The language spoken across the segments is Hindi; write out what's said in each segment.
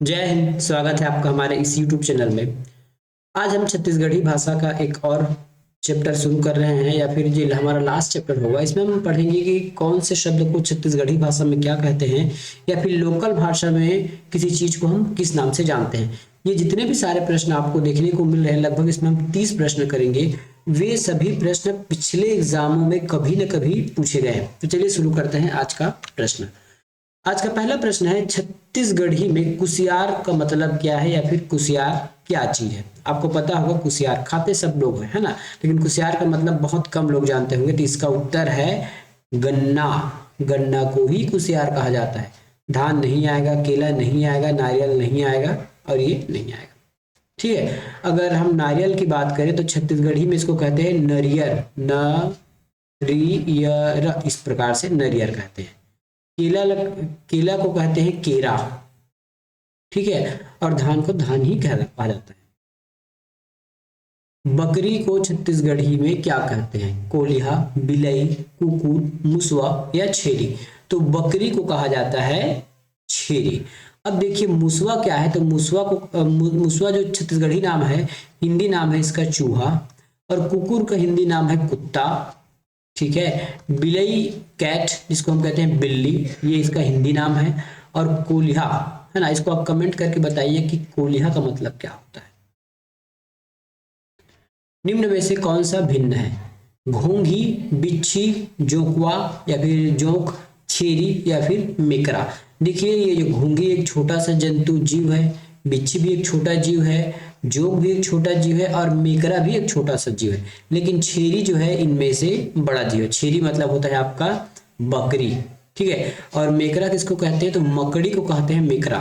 जय हिंद। स्वागत है आपका हमारे इस YouTube चैनल में। आज हम छत्तीसगढ़ी भाषा का एक और चैप्टर शुरू कर रहे हैं, या फिर जो हमारा लास्ट चैप्टर होगा इसमें हम पढ़ेंगे कि कौन से शब्द को छत्तीसगढ़ी भाषा में क्या कहते हैं, या फिर लोकल भाषा में किसी चीज को हम किस नाम से जानते हैं। ये जितने भी सारे प्रश्न आपको देखने को मिल रहे हैं, लगभग इसमें हम 30 प्रश्न करेंगे। वे सभी प्रश्न पिछले एग्जामों में कभी न कभी पूछे गए हैं। तो चलिए शुरू करते हैं आज का प्रश्न। आज का पहला प्रश्न है, छत्तीसगढ़ी में कुसियार का मतलब क्या है, या फिर कुसियार क्या चीज है। आपको पता होगा कुसियार खाते सब लोग हैं, है ना, लेकिन कुसियार का मतलब बहुत कम लोग जानते होंगे। तो इसका उत्तर है गन्ना। गन्ना को ही कुसियार कहा जाता है। धान नहीं आएगा, केला नहीं आएगा, नारियल नहीं आएगा और ये नहीं आएगा। ठीक है। अगर हम नारियल की बात करें तो छत्तीसगढ़ी में इसको कहते हैं नरियर, न इस प्रकार से नरियर कहते हैं। केला को कहते हैं केरा। ठीक है। और धान को धान ही कहा जाता है। बकरी को छत्तीसगढ़ी में क्या कहते हैं? कोलिहा, बिलई, कुकुर, मुसवा या छेरी। तो बकरी को कहा जाता है छेरी। अब देखिए मुसवा क्या है, तो मुसवा जो छत्तीसगढ़ी नाम है, हिंदी नाम है इसका चूहा, और कुकुर का हिंदी नाम है कुत्ता। ठीक है। बिलई, कैट, जिसको हम कहते हैं बिल्ली, ये इसका हिंदी नाम है। और कोलिहा, है ना, इसको आप कमेंट करके बताइए कि कोलिहा का मतलब क्या होता है। निम्न में से कौन सा भिन्न है? घोंघी, बिच्छी, जोंकवा या फिर जोंक, छेरी या फिर मेकरा। देखिए ये जो घोंघी एक छोटा सा जंतु जीव है, बिच्छी भी एक छोटा जीव है, जोंक भी एक छोटा जीव है, और मेकरा भी एक छोटा सा जीव है। लेकिन छेरी जो है इनमें से बड़ा जीव है। छेरी मतलब होता है आपका बकरी। ठीक है। और मेकरा किसको कहते हैं? तो मकड़ी को कहते हैं मेकरा।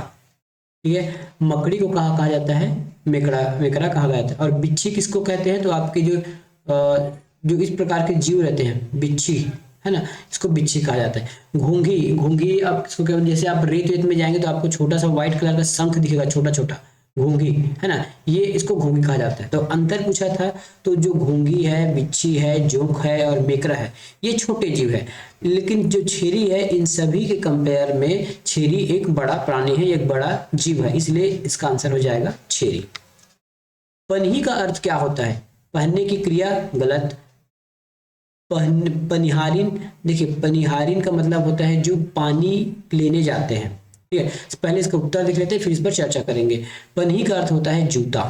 ठीक है। मकड़ी को कहा जाता है मेकड़ा, मेकरा कहा जाता है। और बिच्छी किसको कहते हैं? तो आपके जो इस प्रकार के जीव रहते हैं बिच्छी, है ना, इसको बिच्छी कहा जाता है। घोंघी, घोंघी आप इसको क्या, जैसे आप रेत में जाएंगे तो आपको छोटा सा व्हाइट कलर का शंख दिखेगा, छोटा छोटा, घोंघी, है ना, ये इसको घोंघी कहा जाता है। तो अंतर पूछा था, तो जो घोंघी है, बिच्छी है, जोंक है और मेकरा है, ये छोटे जीव है। लेकिन जो छेरी है, इन सभी के कंपेयर में छेरी एक बड़ा प्राणी है, एक बड़ा जीव है, इसलिए इसका आंसर हो जाएगा छेरी। पनही का अर्थ क्या होता है? पहनने की क्रिया, गलत। पनिहारिन, देखिए पनिहारिन का मतलब होता है जो पानी लेने जाते हैं। ठीक है। पहले इसका उत्तर देख लेते हैं, फिर इस पर चर्चा करेंगे। पनही का अर्थ होता है जूता।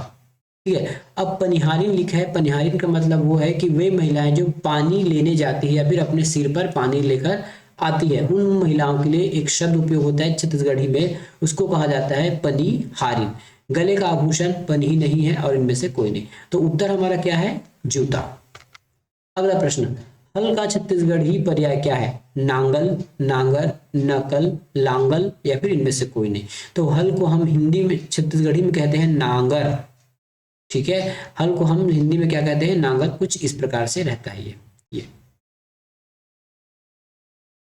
ठीक है। अब पनिहारिन लिखा है, पनिहारिन का मतलब वो है कि वे महिलाएं जो पानी लेने जाती है या फिर अपने सिर पर पानी लेकर आती है, उन महिलाओं के लिए एक शब्द उपयोग होता है छत्तीसगढ़ी में, उसको कहा जाता है पनिहारिन। गले का आभूषण पनही नहीं है और इनमें से कोई नहीं। तो उत्तर हमारा क्या है? जूता। अगला प्रश्न, हल का छत्तीसगढ़ी पर्याय क्या है? नांगल, नांगर, नकल, लांगल या फिर इनमें से कोई नहीं। तो हल को हम हिंदी में, छत्तीसगढ़ी में कहते हैं नांगर। ठीक है। हल को हम हिंदी में क्या कहते हैं? नांगर। कुछ इस प्रकार से रहता है ये।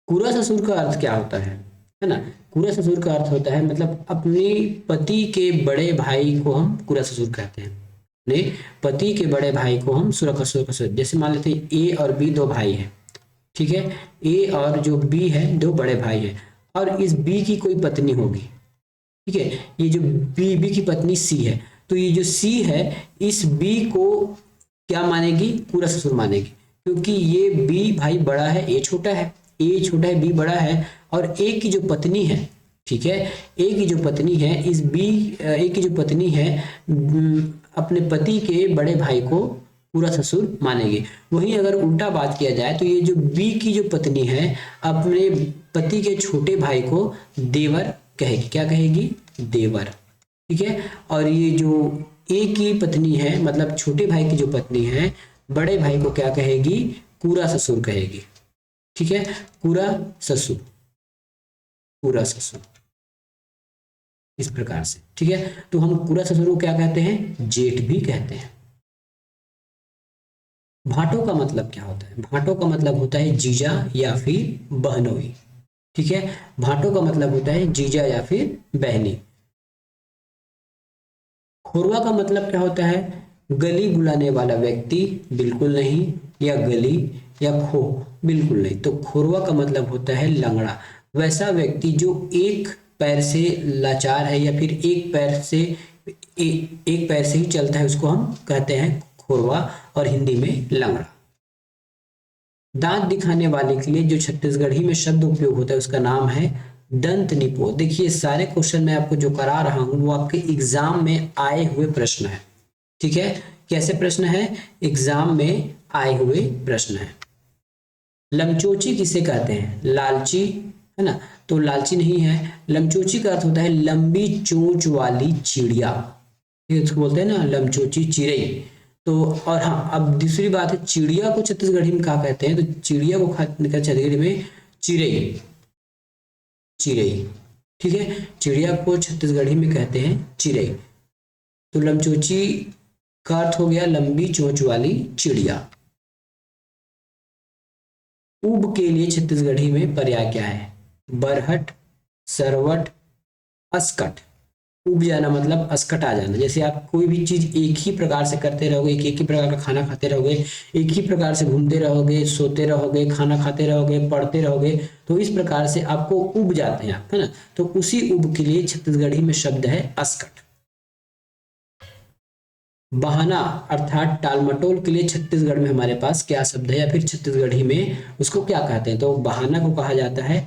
कुरा ससुर का अर्थ क्या होता है ना? कुरा ससुर का अर्थ होता है मतलब अपने पति के बड़े भाई को हम कुरा ससुर कहते हैं। अपने पति के बड़े भाई को हम सुरख ससुर, जैसे मान लेते हैं ए और बी दो भाई हैं। ठीक है। ए और जो बी है दो बड़े भाई हैं, और इस बी की कोई पत्नी होगी। ठीक है। ये जो बी की पत्नी सी है, तो ये जो सी है इस बी को क्या मानेगी? पूरा ससुर मानेगी, क्योंकि ये बी भाई बड़ा है, ए छोटा है, ए छोटा है, बी बड़ा है। और ए की जो पत्नी है, ठीक है, ए की जो पत्नी है, इस बी ए की जो पत्नी है अपने पति के बड़े भाई को पूरा ससुर मानेगी। वहीं अगर उल्टा बात किया जाए तो ये जो बी की जो पत्नी है अपने पति के छोटे भाई को देवर कहेगी। क्या कहेगी? देवर। ठीक है। और ये जो ए की पत्नी है, मतलब छोटे भाई की जो पत्नी है, बड़े भाई को क्या कहेगी? पूरा ससुर कहेगी। ठीक है। पूरा ससुर, पूरा ससुर, इस प्रकार से। ठीक है। तो हम पूरा ससुर को क्या कहते हैं? जेठ भी कहते हैं। भाटो का मतलब क्या होता है? भाटो का मतलब होता है जीजा या फिर बहनोई। ठीक है। भाटो का मतलब होता है जीजा या फिर बहनी। खोरवा का मतलब क्या होता है? गली बुलाने वाला व्यक्ति, बिल्कुल नहीं, या गली या खो, बिल्कुल नहीं। तो खोरवा का मतलब होता है लंगड़ा, वैसा व्यक्ति जो एक पैर से लाचार है या फिर एक पैर से ही चलता है उसको हम कहते हैं खोरवा और हिंदी में लंगड़ा। दांत दिखाने वाले के लिए जो छत्तीसगढ़ी में शब्द उपयोग होता है उसका नाम है दंत निपो। देखिए सारे क्वेश्चन मैं आपको जो करा रहा हूं वो आपके एग्जाम में आए हुए प्रश्न है, ठीक है। कैसे प्रश्न है? एग्जाम में आए हुए प्रश्न है। लमचोची किसे कहते हैं? लालची, है ना, तो लालची नहीं है। लमचोची का अर्थ होता है लंबी चोंच वाली चिड़िया, ये उसको बोलते हैं ना लमचोची चिड़ई। तो और हाँ, अब दूसरी बात है चिड़िया को छत्तीसगढ़ी में क्या कहते हैं? तो चिड़िया को छत्तीसगढ़ी में चिड़ई, चिड़ई, ठीक है। चिड़िया को छत्तीसगढ़ी में कहते हैं चिड़ई। तो लमचोची का अर्थ हो गया लंबी चोंच वाली चिड़िया। ऊब के लिए छत्तीसगढ़ी में पर्याय क्या है? बरहट, सरवट, अस्कट। उब जाना मतलब अस्कट आ जाना। जैसे आप कोई भी चीज एक ही प्रकार से करते रहोगे, एक ही प्रकार का खाना खाते रहोगे, एक ही प्रकार से घूमते रहोगे, सोते रहोगे, खाना खाते रहोगे, पढ़ते रहोगे, तो इस प्रकार से आपको उब जाते हैं आप, है ना। तो उसी उब के लिए छत्तीसगढ़ी में शब्द है अस्कट। बहाना अर्थात टालमटोल के लिए छत्तीसगढ़ में हमारे पास क्या शब्द है या फिर छत्तीसगढ़ी में उसको क्या कहते हैं? तो बहाना को कहा जाता है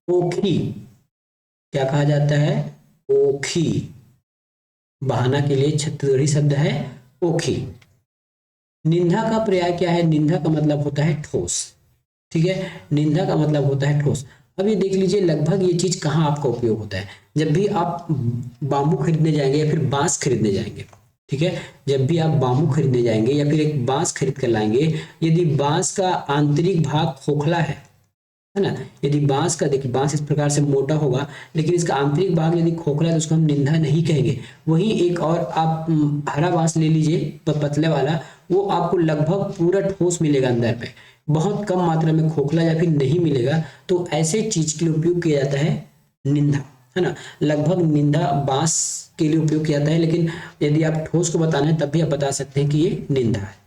ओखी। क्या कहा जाता है? ओखी। बहाना के लिए छत्तीसगढ़ी शब्द है ओखी। निंदा का पर्याय क्या है? निंदा का मतलब होता है ठोस, ठीक है। निंदा का मतलब होता है ठोस। अब ये देख लीजिए लगभग ये चीज कहाँ आपका उपयोग होता है? जब भी आप बाम्बू खरीदने जाएंगे या फिर बांस खरीदने जाएंगे, ठीक है। जब भी आप बाम्बू खरीदने जाएंगे या फिर एक बांस खरीद कर लाएंगे, यदि बांस का आंतरिक भाग खोखला है ना, यदि बांस का, देखिए बांस इस प्रकार से मोटा होगा लेकिन इसका आंतरिक भाग यदि खोखला है तो उसको हम निंदा नहीं कहेंगे। वहीं एक और आप हरा बांस ले लीजिए पतले वाला, वो आपको लगभग पूरा ठोस मिलेगा अंदर पे, बहुत कम मात्रा में खोखला या फिर नहीं मिलेगा। तो ऐसे चीज के लिए उपयोग किया जाता है निंदा, है ना। लगभग निंदा बांस के लिए उपयोग किया जाता है, लेकिन यदि आप ठोस को बताना है तब भी आप बता सकते हैं कि ये निंदा है।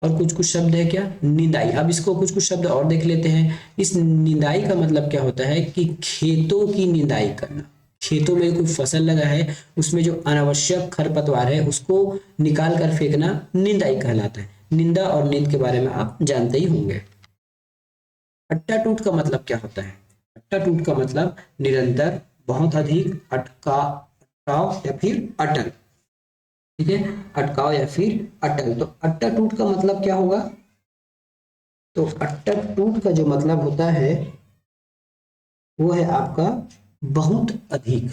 और कुछ शब्द है क्या? निंदाई। अब इसको कुछ शब्द और देख लेते हैं। इस निंदाई का मतलब क्या होता है कि खेतों की निंदाई करना। खेतों में कोई फसल लगा है उसमें जो अनावश्यक खरपतवार है उसको निकाल कर फेंकना निंदाई कहलाता है। निंदा और निंद के बारे में आप जानते ही होंगे। अट्टा टूट का मतलब क्या होता है? अट्टा टूट का मतलब निरंतर, बहुत अधिक, अटकाव या फिर अटल, ठीक है। अटकाव या फिर अटल। तो अट्टा टूट का मतलब क्या होगा? तो अट्टा टूट का जो मतलब होता है वो है आपका बहुत अधिक,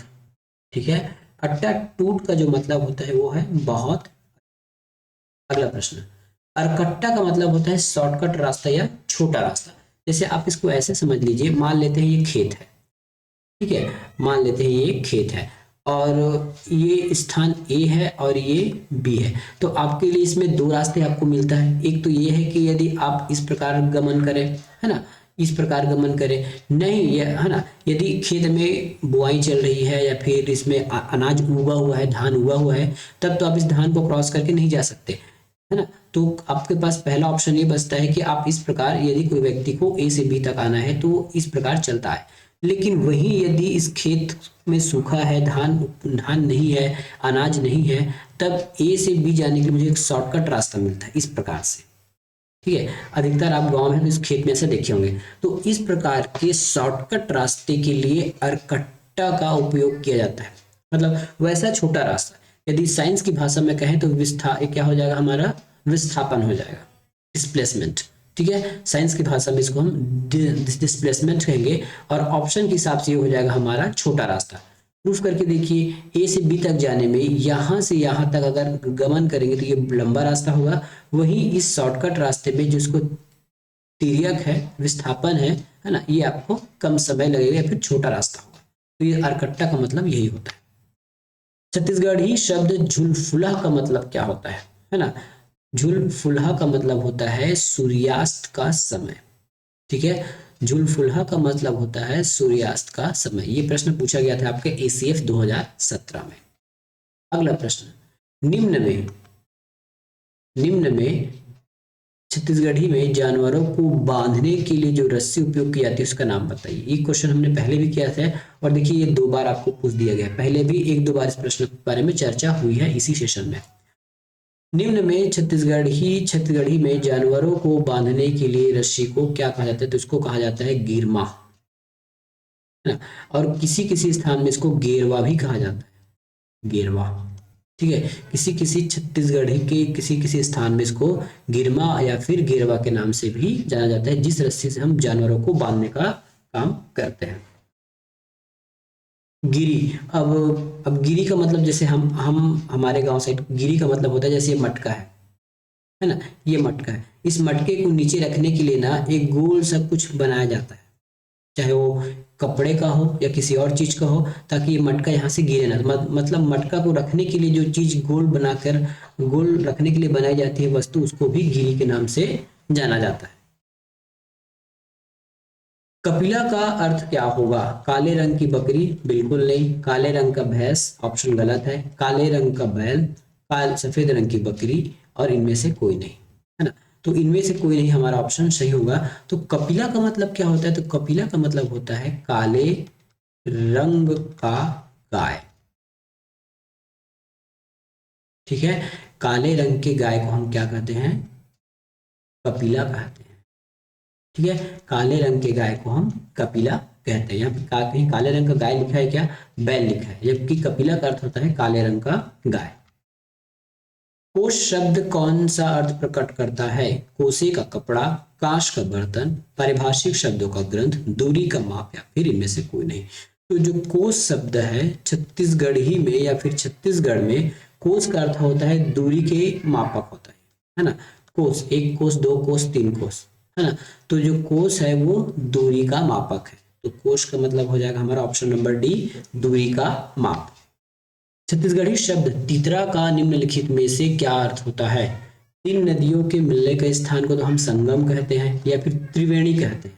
ठीक है। अट्टा टूट का जो मतलब होता है वो है बहुत। अगला प्रश्न, अरकट्टा का मतलब होता है शॉर्टकट रास्ता या छोटा रास्ता। जैसे आप इसको ऐसे समझ लीजिए, मान लेते हैं ये खेत है, ठीक है। मान लेते हैं ये खेत है और ये स्थान ए है और ये बी है। तो आपके लिए इसमें दो रास्ते आपको मिलता है। एक तो ये है कि यदि आप इस प्रकार गमन करें, है ना, इस प्रकार गमन करें, नहीं ये, है ना, यदि खेत में बुआई चल रही है या फिर इसमें अनाज उगा हुआ है, धान उगा हुआ है, तब तो आप इस धान को क्रॉस करके नहीं जा सकते, है ना। तो आपके पास पहला ऑप्शन ये बचता है कि आप इस प्रकार, यदि कोई व्यक्ति को ए से बी तक आना है तो इस प्रकार चलता है। लेकिन वही यदि इस खेत में सूखा है, धान नहीं है, अनाज नहीं है, तब ए से बी जाने के लिए मुझे एक शॉर्टकट रास्ता मिलता है इस प्रकार से, ठीक है। अधिकतर आप गांव में तो इस खेत में ऐसे देखे होंगे। तो इस प्रकार के शॉर्टकट रास्ते के लिए अरकट्टा का उपयोग किया जाता है। मतलब वैसा छोटा रास्ता, यदि साइंस की भाषा में कहें तो क्या हो जाएगा हमारा? विस्थापन हो जाएगा, डिस्प्लेसमेंट, ठीक है। साइंस की भाषा में इसको हम डिस्प्लेसमेंट कहेंगे। और ऑप्शन के हिसाब से ये हो जाएगा हमारा छोटा रास्ता। प्रूफ करके देखिए, ए से बी तक जाने में यहां से यहां तक अगर गमन करेंगे तो ये लंबा रास्ता होगा। वहीं इस शॉर्टकट रास्ते में जिसको तिर्यक है, विस्थापन है ना, ये आपको कम समय लगेगा या फिर छोटा रास्ता होगा। तो ये अरकट्टा का मतलब यही होता है। छत्तीसगढ़ी शब्द झुलफुला का मतलब क्या होता है ना। झुलफुला का मतलब होता है सूर्यास्त का समय, ठीक है। झुलफुला का मतलब होता है सूर्यास्त का समय। ये प्रश्न पूछा गया था आपके एसीएफ 2017 में। अगला प्रश्न, निम्न में छत्तीसगढ़ी में जानवरों को बांधने के लिए जो रस्सी उपयोग की जाती है उसका नाम बताइए। ये क्वेश्चन हमने पहले भी किया था और देखिए ये 2 बार आपको पूछ दिया गया है। पहले भी 1-2 बार इस प्रश्न के बारे में चर्चा हुई है इसी सेशन में। निम्न में छत्तीसगढ़ी में जानवरों को बांधने के लिए रस्सी को क्या कहा जाता है? तो इसको कहा जाता है गिरमा, है ना। और किसी किसी स्थान में इसको गेरवा भी कहा जाता है, गेरवा। ठीक है, किसी किसी छत्तीसगढ़ी के किसी किसी स्थान में इसको गिरमा या फिर गेरवा के नाम से भी जाना जाता है, जिस रस्सी से हम जानवरों को बांधने का काम करते हैं। गिरी, अब गिरी का मतलब जैसे हम हमारे गांव साइड गिरी का मतलब होता है जैसे ये मटका है ना, ये मटका है। इस मटके को नीचे रखने के लिए ना एक गोल सब कुछ बनाया जाता है, चाहे वो कपड़े का हो या किसी और चीज का हो, ताकि ये मटका यहाँ से गिरे ना। मतलब मटका को रखने के लिए जो चीज गोल रखने के लिए बनाई जाती है वस्तु, उसको भी गिरी के नाम से जाना जाता है। कपिला का अर्थ क्या होगा? काले रंग की बकरी, बिल्कुल नहीं। काले रंग का भैंस, ऑप्शन गलत है। काले रंग का बैल, सफेद रंग की बकरी, और इनमें से कोई नहीं, है ना। तो इनमें से कोई नहीं हमारा ऑप्शन सही होगा। तो कपिला का मतलब क्या होता है? तो कपिला का मतलब होता है काले रंग का गाय। ठीक है, काले रंग के गाय को हम क्या कहते हैं? कपिला कहते हैं। ठीक है, काले रंग के गाय को हम कपिला कहते हैं। यहाँ पे कहीं काले रंग का गाय लिखा है क्या? बैल लिखा है, जबकि कपिला का अर्थ होता है काले रंग का गाय। कोश शब्द कौन सा अर्थ प्रकट करता है? कोसे का कपड़ा, कांच का बर्तन, पारिभाषिक शब्दों का ग्रंथ, दूरी का माप, या फिर इनमें से कोई नहीं। तो जो कोस शब्द है छत्तीसगढ़ी में या फिर छत्तीसगढ़ में कोस का अर्थ होता है दूरी के मापक होता है ना। कोस, 1 कोस, 2 कोस, 3 कोस, है ना। तो जो कोस है वो दूरी का मापक है। तो कोस का मतलब हो जाएगा हमारा ऑप्शन नंबर डी, दूरी का माप। छत्तीसगढ़ी शब्द तीतरा का निम्नलिखित में से क्या अर्थ होता है? 3 नदियों के मिलने के स्थान को तो हम संगम कहते हैं या फिर त्रिवेणी कहते हैं।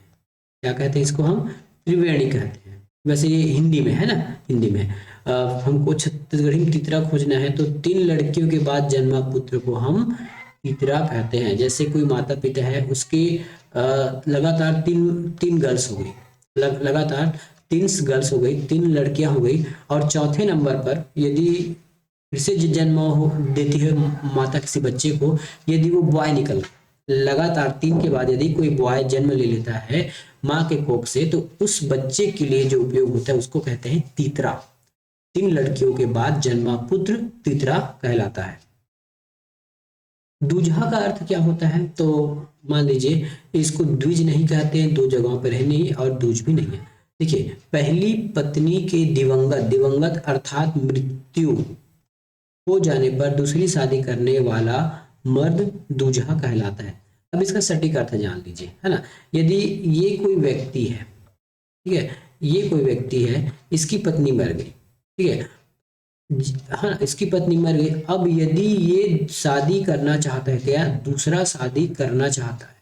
क्या कहते हैं इसको? हम त्रिवेणी कहते हैं। वैसे ये हिंदी में है ना, हिंदी में हमको छत्तीसगढ़ी में तीतरा खोजना है तो 3 लड़कियों के बाद जन्मा पुत्र को हम तीतरा कहते हैं। जैसे कोई माता पिता है, उसके लगातार तीन गर्ल्स हो गई, लगातार 3 गर्ल्स हो गई, 3 लड़कियां हो गई, और चौथे नंबर पर यदि फिर से जन्म देती है माता किसी बच्चे को, यदि वो बॉय निकल, लगातार 3 के बाद यदि कोई बॉय जन्म ले लेता है माँ के कोख से, तो उस बच्चे के लिए जो उपयोग होता है उसको कहते हैं तीतरा। 3 लड़कियों के बाद जन्मा पुत्र तीतरा कहलाता है। दूल्हा का अर्थ क्या होता है? तो मान लीजिए इसको द्विज नहीं कहते हैं, 2 जगहों पर है नहीं, और दूज भी नहीं है। देखिए, पहली पत्नी के दिवंगत अर्थात मृत्यु हो जाने पर दूसरी शादी करने वाला मर्द दूल्हा कहलाता है। अब इसका सटीक अर्थ जान लीजिए, है ना। यदि ये कोई व्यक्ति है, ठीक है, ये कोई व्यक्ति है, इसकी पत्नी मर गई, ठीक है, हाँ, इसकी पत्नी मर गई। अब यदि ये शादी करना चाहता है, क्या दूसरा शादी करना चाहता है,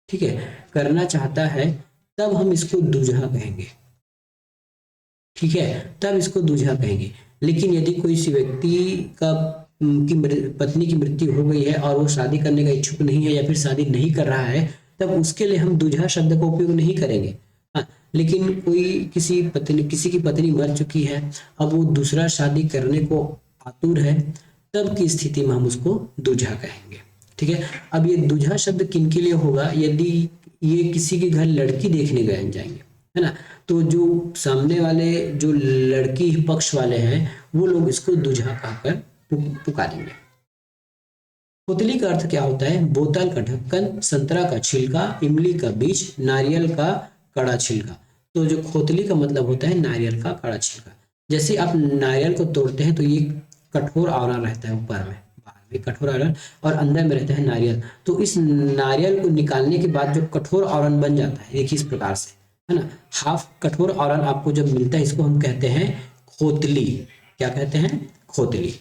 ठीक है, करना चाहता है, तब हम इसको दूल्हा कहेंगे। ठीक है, तब इसको दूल्हा कहेंगे। लेकिन यदि कोई इस व्यक्ति का पत्नी की मृत्यु हो गई है और वो शादी करने का इच्छुक नहीं है या फिर शादी नहीं कर रहा है, तब उसके लिए हम दूल्हा शब्द का उपयोग नहीं करेंगे। हाँ, लेकिन कोई किसी की पत्नी मर चुकी है, अब वो दूसरा शादी करने को आतुर है, तब की स्थिति में हम उसको दूल्हा कहेंगे। ठीक है, अब ये दूल्हा शब्द किन के लिए होगा? यदि ये किसी के घर लड़की देखने गए जाएंगे, है ना, तो जो सामने वाले जो लड़की पक्ष वाले हैं वो लोग इसको दूल्हा कहकर पुकारेंगे। पुतली का अर्थ क्या होता है? बोतल का ढक्कन, संतरा का छिलका, इमली का बीज, नारियल का कड़ा छिलका। तो जो खोतली का मतलब होता है नारियल का कड़ा छिलका। जैसे आप नारियल को तोड़ते हैं तो ये कठोर आवरण रहता है, ऊपर में, बाहर में कठोर आवरण, और अंदर में रहता है नारियल। तो इस नारियल को निकालने के बाद जो कठोर आवरण बन जाता है, देखिए इस प्रकार से, है ना, हाफ कठोर आवरण आपको जब मिलता है, इसको हम कहते हैं खोतली। क्या कहते हैं? खोतली।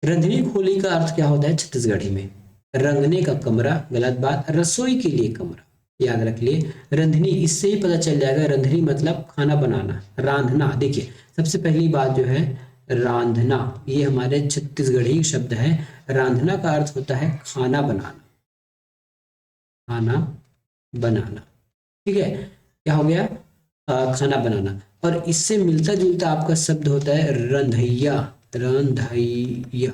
रंधनी खोली का अर्थ क्या होता है छत्तीसगढ़ी में? रंगने का कमरा, गलत बात। रसोई के लिए कमरा, याद रख लिए। रंधनी, इससे ही पता चल जाएगा, रंधनी मतलब खाना बनाना, रांधना। देखिए सबसे पहली बात जो है रांधना। ये हमारे छत्तीसगढ़ी शब्द है। रांधना का अर्थ होता है खाना बनाना, खाना बनाना। ठीक है, क्या हो गया? खाना बनाना। और इससे मिलता जुलता आपका शब्द होता है रंधैया, रंधैया,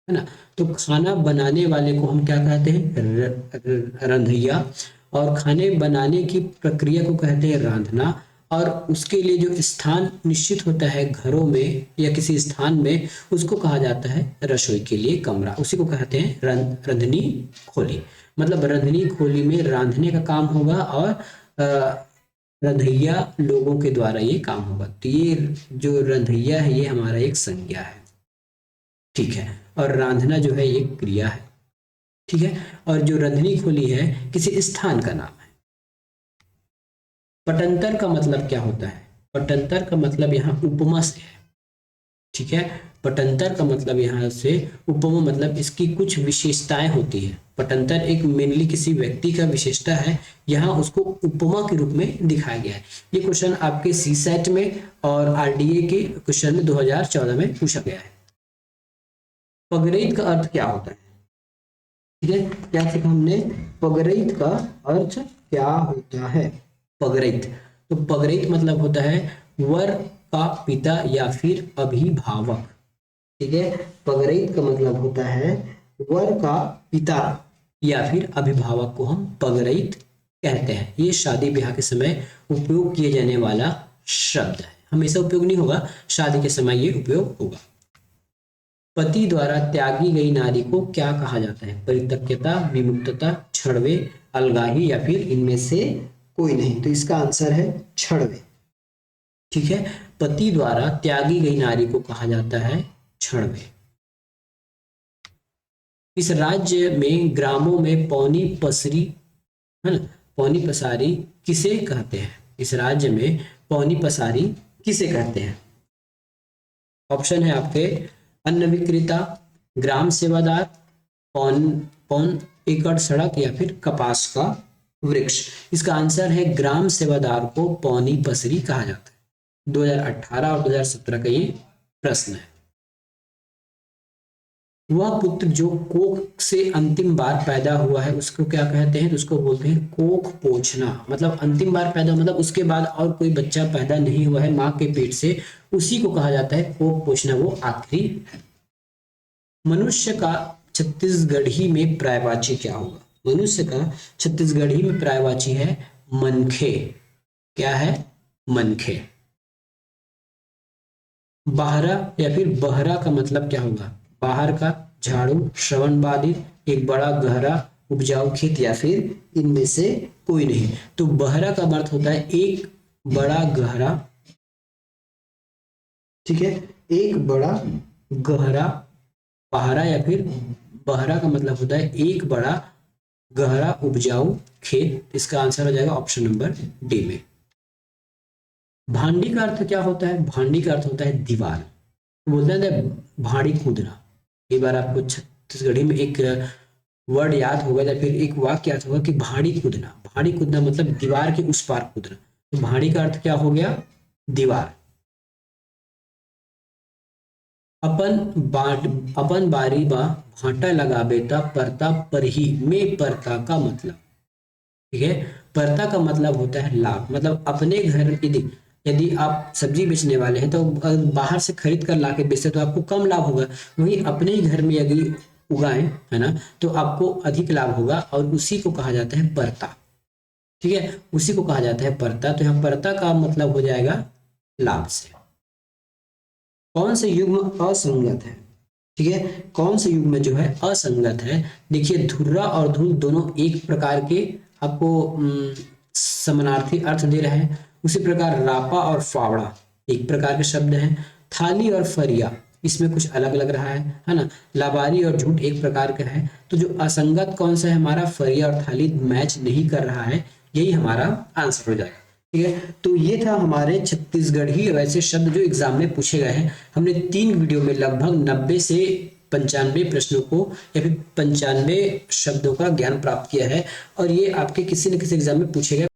है ना। तो खाना बनाने वाले को हम क्या कहते हैं? रंधैया। और खाने बनाने की प्रक्रिया को कहते हैं रांधना। और उसके लिए जो स्थान निश्चित होता है घरों में या किसी स्थान में, उसको कहा जाता है रसोई के लिए कमरा, उसी को कहते हैं रंधनी खोली। मतलब रंधनी खोली में रांधने का काम होगा और रंधैया लोगों के द्वारा ये काम होगा। तो ये जो रंधैया है ये हमारा एक संज्ञा है। ठीक है, और रांधना जो है ये क्रिया है। ठीक है, और जो रंधनी खोली है किसी स्थान का नाम है। पटंतर का मतलब क्या होता है? पटंतर का मतलब यहाँ उपमा से है। ठीक है, पटंतर का मतलब यहाँ से उपमा, मतलब इसकी कुछ विशेषताएं होती है। पटंतर एक मेनली किसी व्यक्ति का विशेषता है, यहाँ उसको उपमा के रूप में दिखाया गया है। ये क्वेश्चन आपके सीसेट में और आरडीए के क्वेश्चन में 2014 में पूछा गया है। पगरैत का अर्थ क्या होता है? ठीक है, क्या सीखा हमने? पगरैत का अर्थ क्या होता है? पगरैत, तो पगरैत मतलब होता है वर का पिता या फिर अभिभावक। ठीक है, पगरैत का मतलब होता है वर का पिता या फिर अभिभावक को हम पगरैत कहते हैं। ये शादी ब्याह के समय उपयोग किए जाने वाला शब्द है, हमेशा उपयोग नहीं होगा, शादी के समय ये उपयोग होगा। पति द्वारा त्यागी गई नारी को क्या कहा जाता है? परित्यक्ता, विमुक्तता, छड़वे, अलगाही या फिर इनमें से कोई नहीं। तो इसका आंसर है छड़वे। ठीक है, पति द्वारा त्यागी गई नारी को कहा जाता है छड़वे। इस राज्य में ग्रामों में पौनी पसरी, है ना, पौनी पसारी किसे कहते हैं? इस राज्य में पौनी पसारी किसे कहते हैं? ऑप्शन है आपके अन्न विक्रेता, ग्राम सेवादार, पौन एकड़ सड़क या फिर कपास का वृक्ष। इसका आंसर है ग्राम सेवादार को पौनी पसरी कहा जाता है। 2018 और 2017 का ये प्रश्न है। वह पुत्र जो कोख से अंतिम बार पैदा हुआ है उसको क्या कहते हैं? तो उसको बोलते हैं कोख पोछना। मतलब अंतिम बार पैदा, मतलब उसके बाद और कोई बच्चा पैदा नहीं हुआ है माँ के पेट से, उसी को कहा जाता है कोख पोछना, वो आखिरी है। मनुष्य का छत्तीसगढ़ी में पर्यायवाची क्या होगा? मनुष्य का छत्तीसगढ़ी में पर्यायवाची है मनखे। क्या है? मनखे। बाहरा या फिर बहरा का मतलब क्या होगा? बाहर का, झाड़ू, श्रवण बाधित, एक बड़ा गहरा उपजाऊ खेत या फिर इनमें से कोई नहीं। तो बहरा का अर्थ होता है एक बड़ा गहरा। ठीक है, एक बड़ा गहरा पहाड़ा या फिर बहरा का मतलब होता है एक बड़ा गहरा उपजाऊ खेत। इसका आंसर हो जाएगा ऑप्शन नंबर डी में। भांडी का अर्थ क्या होता है? भांडी का अर्थ होता है दीवार। बोलते हैं भाड़ी कूदना। एक बार आपको छत्तीसगढ़ी में एक वर्ड याद होगा या फिर एक वाक्य याद होगा कि भाड़ी कूदना। भाड़ी कूदना मतलब दीवार के उस पार कूदना। तो भाड़ी का अर्थ क्या हो गया? दीवार। अपन बारी बा भाटा लगाबे ता परता परही में परता का मतलब। ठीक है, परता का मतलब होता है लाभ। मतलब अपने घर, यदि आप सब्जी बेचने वाले हैं तो बाहर से खरीद कर लाके बेचते तो आपको कम लाभ होगा, वहीं अपने ही घर में यदि उगाएं, है ना, तो आपको अधिक लाभ होगा और उसी को कहा जाता है परता। ठीक है, उसी को कहा जाता है परता। तो यहाँ परता का मतलब हो जाएगा लाभ से। कौन से युग्म असंगत है? ठीक है, कौन से युग्म में जो है असंगत है? देखिए, धुर्रा और धूल दोनों एक प्रकार के आपको समानार्थी अर्थ दे रहे हैं। उसी प्रकार रापा और फावड़ा एक प्रकार के शब्द हैं। थाली और फरिया इसमें कुछ अलग लग रहा है ना। लाबारी और झूठ एक प्रकार का है। तो जो असंगत कौन सा है हमारा? फरिया और थाली मैच नहीं कर रहा है, यही हमारा आंसर हो जाएगा। ठीक है, तो ये था हमारे छत्तीसगढ़ी वैसे शब्द जो एग्जाम में पूछे गए हैं। हमने 3 वीडियो में लगभग 90 से 95 प्रश्नों को या फिर 95 शब्दों का ज्ञान प्राप्त किया है और ये आपके किसी न किसी एग्जाम में पूछे गए